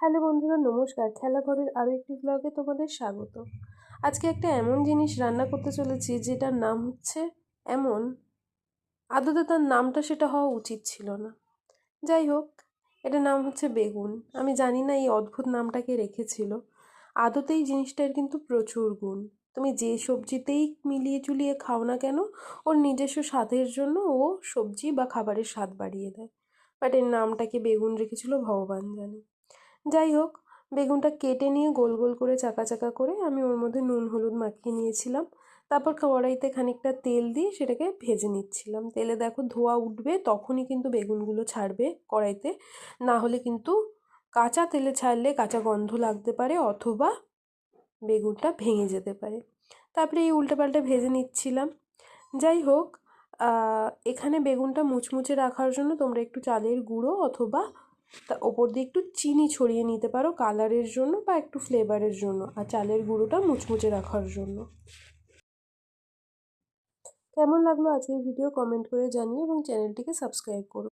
Hello বন্ধুরা, নমস্কার। খেলাঘরের আরও একটি ব্লগে তোমাদের স্বাগত। আজকে একটা এমন জিনিস রান্না করতে চলেছি যেটার নাম হচ্ছে এমন, আদতে তার নামটা সেটা হওয়া উচিত ছিল না। যাই হোক, এটার নাম হচ্ছে বেগুন। আমি জানি না এই অদ্ভুত নামটাকে রেখেছিল। আদতেই জিনিসটার কিন্তু প্রচুর গুণ। তুমি যে সবজিতেই মিলিয়ে চুলিয়ে খাও না কেন, ওর নিজস্ব স্বাদের জন্য ও সবজি বা খাবারের স্বাদ বাড়িয়ে দেয়। বাট এর নামটাকে বেগুন রেখেছিল ভগবান জানে। যাই হোক, বেগুনটা কেটে নিয়ে গোল গোল করে চাকা চাকা করে আমি ওর মধ্যে নুন হলুদ মাখিয়ে নিয়েছিলাম। তারপর কড়াইতে খানিকটা তেল দিয়ে সেটাকে ভেজে নিচ্ছিলাম। তেলে দেখো ধোঁয়া উঠবে, তখনই কিন্তু বেগুনগুলো ছাড়বে কড়াইতে। না হলে কিন্তু কাঁচা তেলে ছাড়লে কাঁচা গন্ধ লাগতে পারে, অথবা বেগুনটা ভেঙে যেতে পারে। তারপরে এই উল্টে পাল্টে ভেজে নিচ্ছিলাম। যাই হোক, এখানে বেগুনটা মুচমুচে রাখার জন্য তোমরা একটু চালের গুঁড়ো অথবা তার ওপর দিয়ে একটু চিনি ছড়িয়ে নিতে পারো কালারের জন্য বা একটু ফ্লেভারের জন্য, আর চালের গুঁড়োটা মুচমুচে রাখার জন্য। কেমন লাগলো আজকের ভিডিও কমেন্ট করে জানিও এবং চ্যানেলটিকে সাবস্ক্রাইব করো।